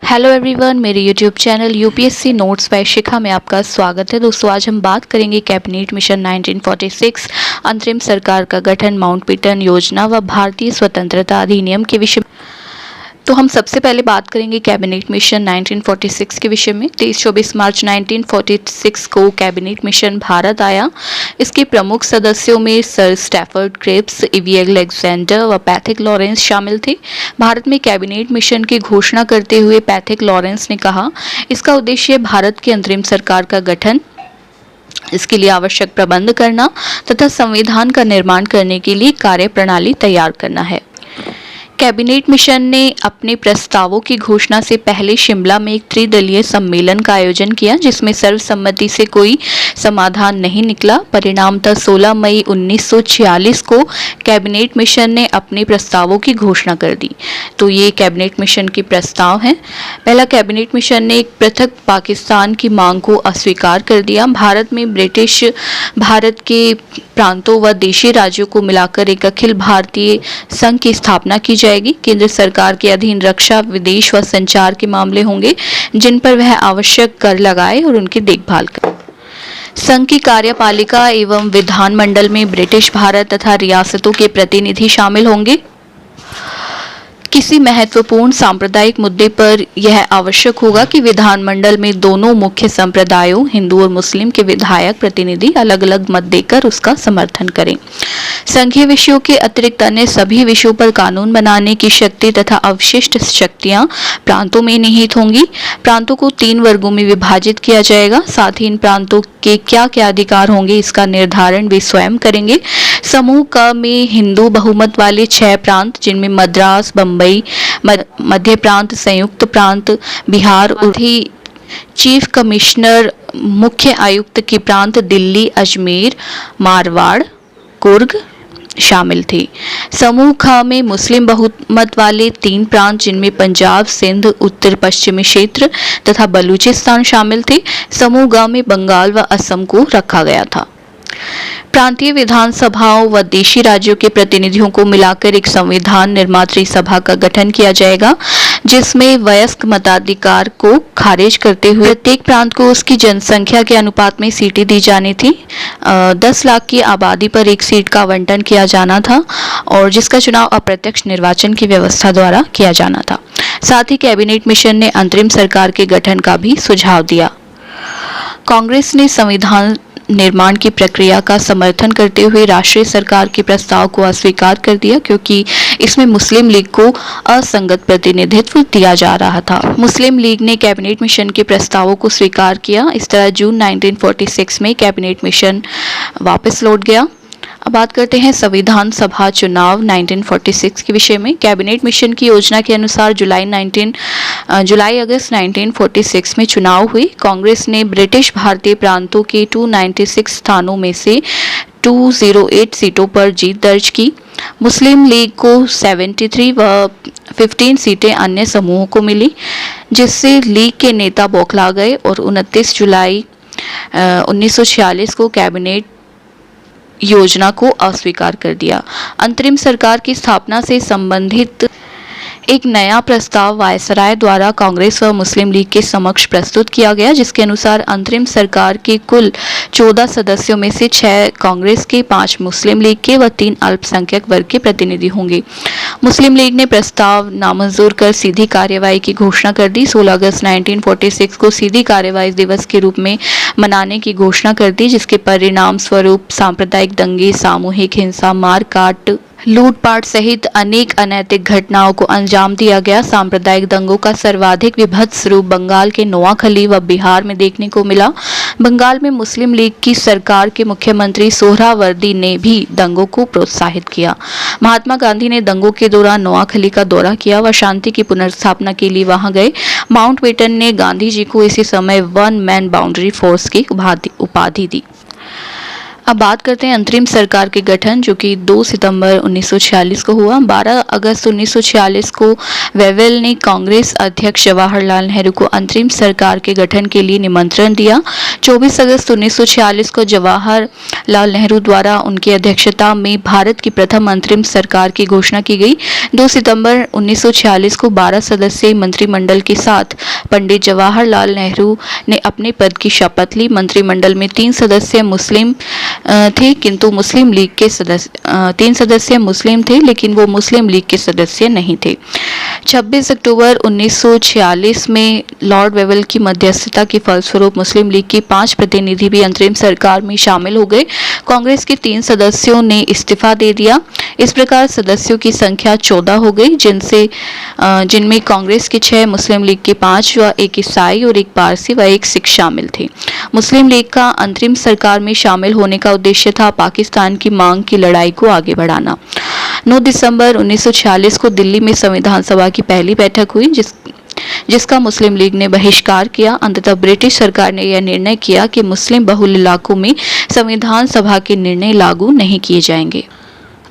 Hello everyone, मेरे YouTube channel UPSC notes by Shikha में आपका स्वागत है। दोस्तों, आज हम बात करेंगे कैबिनेट मिशन 1946, अंतरिम सरकार का गठन, माउंटबेटन योजना व भारतीय स्वतंत्रता अधिनियम के विषय में। तो हम सबसे पहले बात करेंगे कैबिनेट मिशन 1946 के विषय में। 23-24 मार्च 1946 को कैबिनेट मिशन भारत आया। इसके प्रमुख सदस्यों में sir Stafford Cripps, A V Alexander व पैथिक लॉरेंस शामिल थे। भारत में कैबिनेट मिशन की घोषणा करते हुए पैथिक लॉरेंस ने कहा, इसका उद्देश्य भारत की अंतरिम सरकार का गठन, इसके लिए आवश्यक प्रबंध करना तथा संविधान का निर्माण करने के लिए कार्यप्रणाली तैयार करना है। कैबिनेट मिशन ने अपने प्रस्तावों की घोषणा से पहले शिमला में एक त्रिदलीय सम्मेलन का आयोजन किया, जिसमें सर्वसम्मति से कोई समाधान नहीं निकला। परिणामतः 16 मई 1946 को कैबिनेट मिशन ने अपने प्रस्तावों की घोषणा कर दी। तो ये कैबिनेट मिशन के प्रस्ताव हैं। पहला, कैबिनेट मिशन ने एक पृथक पाकिस्तान की मांग को अस्वीकार कर दिया। भारत में ब्रिटिश भारत के प्रांतों व देशी राज्यों को मिलाकर एक अखिल भारतीय संघ की स्थापना की जाएगी। केंद्र सरकार के अधीन रक्षा, विदेश व संचार के मामले होंगे, जिन पर वह आवश्यक कर लगाए और उनकी देखभाल करे। संघ की कार्यपालिका एवं विधानमंडल में ब्रिटिश भारत तथा रियासतों के प्रतिनिधि शामिल होंगे। किसी महत्वपूर्ण सांप्रदायिक मुद्दे पर यह आवश्यक होगा कि विधानमंडल में दोनों मुख्य संप्रदायों, हिंदू और मुस्लिम के विधायक प्रतिनिधि अलग अलग मत देकर उसका समर्थन करें। संघीय विषयों के अतिरिक्त अन्य सभी विषयों पर कानून बनाने की शक्ति तथा अवशिष्ट शक्तियां प्रांतों में निहित होंगी। प्रांतों को 3 वर्गों में विभाजित किया जाएगा। साथ ही इन प्रांतों के क्या क्या अधिकार होंगे, इसका निर्धारण वे स्वयं करेंगे। समूह क में हिंदू बहुमत वाले 6 प्रांत, जिनमें मद्रास, बम्बई, मध्य प्रांत, संयुक्त प्रांत, बिहार, उठी चीफ कमिश्नर, मुख्य आयुक्त के प्रांत दिल्ली, अजमेर, मारवाड़, कुर्ग शामिल थे। समूह ख में मुस्लिम बहुमत वाले 3 प्रांत, जिनमें पंजाब, सिंध, उत्तर पश्चिमी क्षेत्र तथा बलूचिस्तान शामिल थे। समूह ग में बंगाल व असम को रखा गया था। प्रांतीय विधानसभाओं व देशी राज्यों के प्रतिनिधियों को मिलाकर एक संविधान निर्मात्री सभा का गठन किया जाएगा, जिसमें वयस्क मताधिकार को खारिज करते हुए प्रत्येक प्रांत को उसकी जनसंख्या के अनुपात में सीटें दी जानी थी। 10 लाख की आबादी पर एक सीट का आवंटन किया जाना था और जिसका चुनाव अप्रत्यक्ष निर्वाचन की व्यवस्था द्वारा किया जाना था। साथ ही कैबिनेट मिशन ने अंतरिम सरकार के गठन का भी सुझाव दिया। कांग्रेस ने संविधान निर्माण की प्रक्रिया का समर्थन करते हुए राष्ट्रीय सरकार के प्रस्ताव को अस्वीकार कर दिया, क्योंकि इसमें मुस्लिम लीग को असंगत प्रतिनिधित्व दिया जा रहा था। मुस्लिम लीग ने कैबिनेट मिशन के प्रस्तावों को स्वीकार किया। इस तरह जून 1946 में कैबिनेट मिशन वापस लौट गया। अब बात करते हैं संविधान सभा चुनाव 1946 के विषय में। कैबिनेट मिशन की योजना के अनुसार जुलाई-अगस्त 1946 में चुनाव हुए। कांग्रेस ने ब्रिटिश भारतीय प्रांतों के 296 स्थानों में से 208 सीटों पर जीत दर्ज की। मुस्लिम लीग को 73 व 15 सीटें अन्य समूहों को मिली, जिससे लीग के नेता बौखला गए और 29 जुलाई 1946 को कैबिनेट योजना को अस्वीकार कर दिया। अंतरिम सरकार की स्थापना से संबंधित एक नया प्रस्ताव वायसराय द्वारा कांग्रेस व मुस्लिम लीग के समक्ष प्रस्तुत किया गया, जिसके अनुसार अंतरिम सरकार के कुल 14 सदस्यों में से 6 कांग्रेस के, 5 मुस्लिम लीग के व 3 अल्पसंख्यक वर्ग के प्रतिनिधि होंगे। मुस्लिम लीग ने प्रस्ताव नामंजूर कर सीधी कार्यवाही की घोषणा कर दी। 16 अगस्त 1946 को सीधी कार्यवाही दिवस के रूप में मनाने की घोषणा कर दी, जिसके परिणाम स्वरूप सांप्रदायिक दंगे, सामूहिक हिंसा, मारकाट, लूटपाट सहित अनेक अनैतिक घटनाओं को अंजाम दिया गया। सांप्रदायिक दंगों का सर्वाधिक विभत्स रूप बंगाल के नोआखली व बिहार में देखने को मिला। बंगाल में मुस्लिम लीग की सरकार के मुख्यमंत्री सोहरावर्दी ने भी दंगों को प्रोत्साहित किया। महात्मा गांधी ने दंगों के दौरान नोआखली का दौरा किया व शांति की पुनर्स्थापना के लिए वहां गए। माउंटबेटन ने गांधी जी को इसी समय 1 मैन बाउंड्री फोर्स की उपाधि दी। अब बात करते हैं अंतरिम सरकार के गठन, जो कि 2 सितंबर 1946 को हुआ। 12 अगस्त 1946 को वेवेल ने कांग्रेस अध्यक्ष जवाहरलाल नेहरू को अंतरिम सरकार के गठन के लिए निमंत्रण दिया। 24 अगस्त 1946 को जवाहरलाल नेहरू द्वारा उनकी अध्यक्षता में भारत की प्रथम अंतरिम सरकार की घोषणा की गई। 2 सितंबर 1946 को 12 सदस्यीय मंत्रिमंडल के साथ पंडित जवाहरलाल नेहरू ने अपने पद की शपथ ली। मंत्रिमंडल में 3 सदस्य मुस्लिम थे, किंतु मुस्लिम लीग के सदस्य 3 सदस्य मुस्लिम थे, लेकिन वो मुस्लिम लीग के सदस्य नहीं थे। 26 अक्टूबर 1946 में लॉर्ड वेवेल की मध्यस्थता के फलस्वरूप मुस्लिम लीग के 5 प्रतिनिधि भी अंतरिम सरकार में शामिल हो गए। कांग्रेस के 3 सदस्यों ने इस्तीफा दे दिया। इस प्रकार सदस्यों की संख्या 14 हो गई, जिनमें कांग्रेस के 6, मुस्लिम लीग के 5 व 1 ईसाई और 1 पारसी व 1 सिख शामिल थे। मुस्लिम लीग का अंतरिम सरकार में शामिल होने का उद्देश्य था पाकिस्तान की मांग की लड़ाई को आगे बढ़ाना। 9 दिसंबर 1946 को दिल्ली में संविधान सभा की पहली बैठक हुई, जिसका मुस्लिम लीग ने बहिष्कार किया। अंततः ब्रिटिश सरकार ने यह निर्णय किया कि मुस्लिम बहुल इलाकों में संविधान सभा के निर्णय लागू नहीं किए जाएंगे।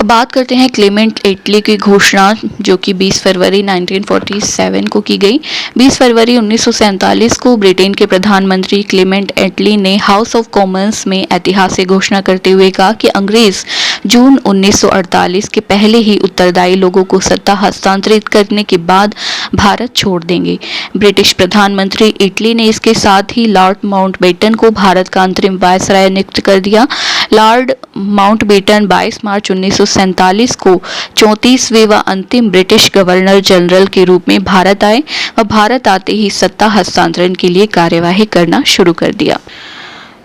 अब बात करते हैं क्लेमेंट एटली की घोषणा, जो कि 20 फरवरी 1947 को की गई। 20 फरवरी 1947 को ब्रिटेन के प्रधानमंत्री क्लेमेंट एटली ने हाउस ऑफ कॉमन्स में ऐतिहासिक घोषणा करते हुए कहा कि अंग्रेज जून 1948 के पहले ही उत्तरदायी लोगों को सत्ता हस्तांतरित करने के बाद भारत छोड़ देंगे। ब्रिटिश प्रधानमंत्री इटली ने इसके साथ ही लॉर्ड माउंटबेटन को भारत का अंतरिम वायसराय नियुक्त कर दिया। लॉर्ड माउंटबेटन 22 मार्च 1947 को 34वें व अंतिम ब्रिटिश गवर्नर जनरल के रूप में भारत आए व भारत आते ही सत्ता हस्तांतरण के लिए कार्यवाही करना शुरू कर दिया।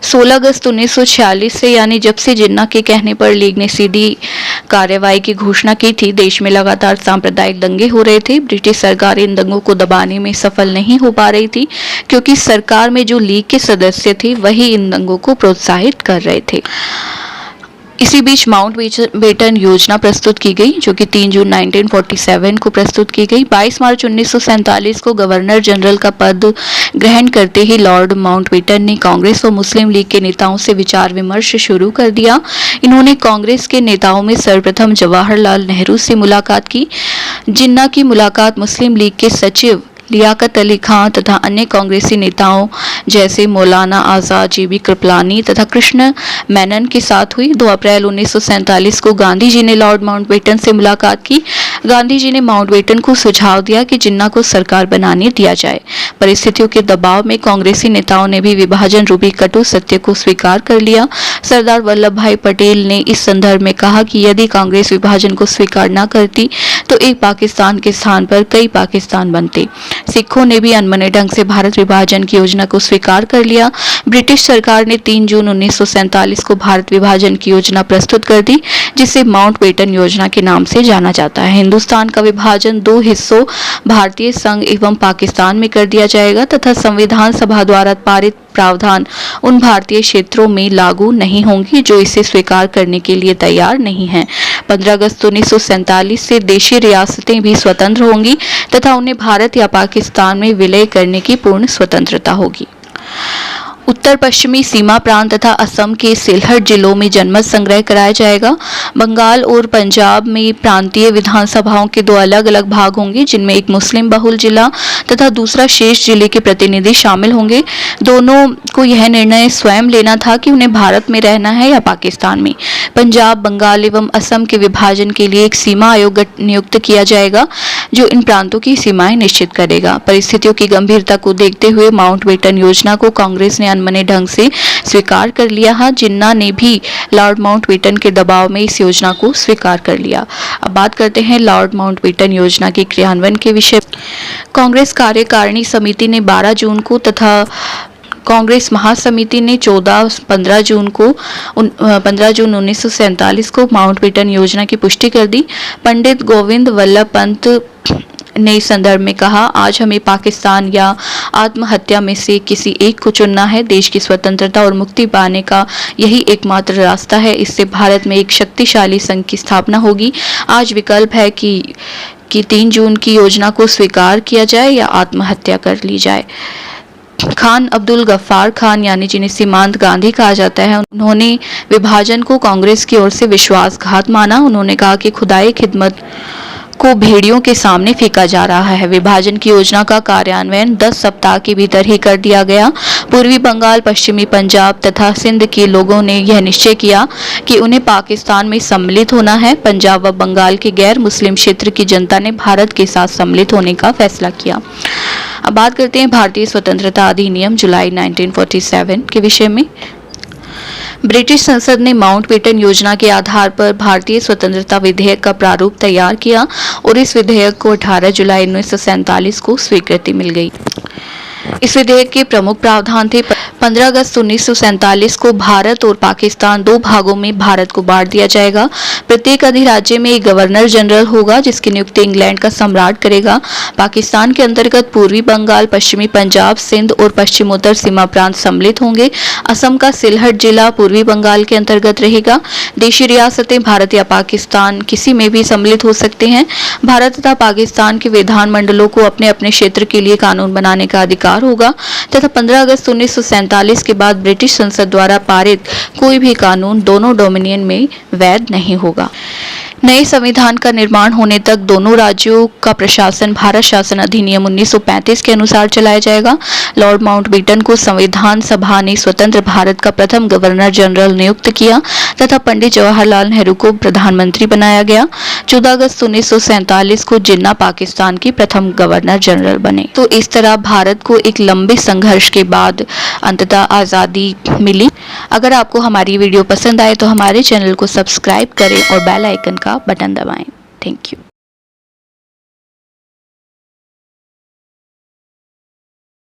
16 अगस्त 1946 से, यानी जब से जिन्ना के कहने पर लीग ने सीधी कार्रवाई की घोषणा की थी, देश में लगातार सांप्रदायिक दंगे हो रहे थे। ब्रिटिश सरकार इन दंगों को दबाने में सफल नहीं हो पा रही थी, क्योंकि सरकार में जो लीग के सदस्य थे वही इन दंगों को प्रोत्साहित कर रहे थे। इसी बीच माउंटबेटन योजना प्रस्तुत की गई, जो कि 3 जून 1947 को प्रस्तुत की गई। 22 मार्च 1947 को गवर्नर जनरल का पद ग्रहण करते ही लॉर्ड माउंटबेटन ने कांग्रेस और मुस्लिम लीग के नेताओं से विचार विमर्श शुरू कर दिया। इन्होंने कांग्रेस के नेताओं में सर्वप्रथम जवाहरलाल नेहरू से मुलाकात की। जिन्ना की मुलाकात मुस्लिम लीग के सचिव लियाकत अली खां तथा अन्य कांग्रेसी नेताओं जैसे मौलाना आजाद, जेबी कृपलानी तथा कृष्ण मेनन के साथ हुई। 2 अप्रैल 1947 को गांधी जी ने लॉर्ड माउंटबेटन से मुलाकात की। गांधी जी ने माउंटबेटन को सुझाव दिया कि जिन्ना को सरकार बनाने दिया जाए। परिस्थितियों के दबाव में कांग्रेसी नेताओं ने भी विभाजन रूपी कटु सत्य को स्वीकार कर लिया। सरदार वल्लभ भाई पटेल ने इस संदर्भ में कहा कि यदि कांग्रेस विभाजन को स्वीकार न करती तो एक पाकिस्तान के स्थान पर कई पाकिस्तान बनते। सिखों ने भी अनमने ढंग से भारत विभाजन की योजना को स्वीकार कर लिया। ब्रिटिश सरकार ने 3 जून 1947 को भारत विभाजन की योजना प्रस्तुत कर दी, जिसे माउंटबेटन योजना के नाम से जाना जाता है। हिंदुस्तान का विभाजन 2 हिस्सों भारतीय संघ एवं पाकिस्तान में कर दिया जाएगा तथा संविधान सभा द्वारा पारित प्रावधान उन भारतीय क्षेत्रों में लागू नहीं होंगी जो इसे स्वीकार करने के लिए तैयार नहीं हैं। 15 अगस्त 1947 से देशी रियासतें भी स्वतंत्र होंगी तथा उन्हें भारत या पाकिस्तान में विलय करने की पूर्ण स्वतंत्रता होगी। उत्तर पश्चिमी सीमा प्रांत तथा असम के सिलहट जिलों में जनमत संग्रह कराया जाएगा। बंगाल और पंजाब में प्रांतीय विधानसभाओं के 2 अलग अलग भाग होंगे, जिनमें एक मुस्लिम बहुल जिला तथा दूसरा शेष जिले के प्रतिनिधि शामिल होंगे। दोनों को यह निर्णय स्वयं लेना था कि उन्हें भारत में रहना है या पाकिस्तान में। पंजाब, बंगाल एवं असम के विभाजन के लिए एक सीमा आयोग नियुक्त किया जाएगा, जो इन प्रांतों की सीमाएं निश्चित करेगा। परिस्थितियों की गंभीरता को देखते हुए माउंटबेटन योजना को कांग्रेस ने अनमने ढंग से स्वीकार कर लिया है। जिन्ना ने भी लॉर्ड माउंटबेटन के दबाव में इस योजना को स्वीकार कर लिया। अब बात करते हैं लॉर्ड माउंटबेटन योजना के क्रियान्वयन के विषय। कांग्रेस कार्यकारिणी समिति ने 12 जून को तथा कांग्रेस महासमिति ने 15 जून 1947 को माउंटबेटन योजना की पुष्टि कर दी। पंडित गोविंद वल्लभ पंत ने इस संदर्भ में कहा, आज हमें पाकिस्तान या आत्महत्या में से किसी एक को चुनना है। देश की स्वतंत्रता और मुक्ति पाने का यही एकमात्र रास्ता है। इससे भारत में एक शक्तिशाली संघ की स्थापना होगी। आज विकल्प है कि 3 जून की योजना को स्वीकार किया जाए या आत्महत्या कर ली जाए। खान अब्दुल गफ्फार खान यानी जिन्हें सीमांत गांधी कहा जाता है, उन्होंने विभाजन को कांग्रेस की ओर से विश्वासघात माना। उन्होंने कहा कि खुदाई खिदमत को भेड़ियों के सामने फेंका जा रहा है। विभाजन की योजना का कार्यान्वयन 10 सप्ताह के भीतर ही कर दिया गया। पूर्वी बंगाल, पश्चिमी पंजाब तथा सिंध के लोगों ने यह निश्चय किया कि उन्हें पाकिस्तान में सम्मिलित होना है। पंजाब व बंगाल के गैर मुस्लिम क्षेत्र की जनता ने भारत के साथ सम्मिलित होने का फैसला किया। अब बात करते हैं भारतीय स्वतंत्रता अधिनियम जुलाई 1947 के विषय में। ब्रिटिश संसद ने माउंटबेटन योजना के आधार पर भारतीय स्वतंत्रता विधेयक का प्रारूप तैयार किया और इस विधेयक को 18 जुलाई 1947 को स्वीकृति मिल गई। इस विधेयक के प्रमुख प्रावधान थे 15 अगस्त 1947 को भारत और पाकिस्तान दो भागों में भारत को बांट दिया जाएगा। प्रत्येक अधिराज्य में एक गवर्नर जनरल होगा जिसकी नियुक्ति इंग्लैंड का सम्राट करेगा। पाकिस्तान के अंतर्गत पूर्वी बंगाल, पश्चिमी पंजाब, सिंध और पश्चिमोत्तर सीमा प्रांत सम्मिलित होंगे। असम का सिलहट जिला पूर्वी बंगाल के अंतर्गत रहेगा। देशी रियासतें भारत या पाकिस्तान किसी में भी सम्मिलित हो सकते हैं। भारत तथा पाकिस्तान के विधानमंडलों को अपने अपने क्षेत्र के लिए कानून बनाने का अधिकार होगा तथा 15 अगस्त 1947 के बाद ब्रिटिश संसद द्वारा पारित कोई भी कानून दोनों डोमिनियन में वैध नहीं होगा। नए संविधान का निर्माण होने तक दोनों राज्यों का प्रशासन भारत शासन अधिनियम 1935 के अनुसार चलाया जाएगा। लॉर्ड माउंटबेटन को संविधान सभा ने स्वतंत्र भारत का प्रथम गवर्नर जनरल नियुक्त किया तथा पंडित जवाहरलाल नेहरू को प्रधानमंत्री बनाया गया। 14 अगस्त 1947 को जिन्ना पाकिस्तान की प्रथम गवर्नर जनरल बने। तो इस तरह भारत को एक लंबे संघर्ष के बाद अंततः आज़ादी मिली। अगर आपको हमारी वीडियो पसंद आए तो हमारे चैनल को सब्सक्राइब करें और बेल आइकन का बटन दबाएं। Thank you.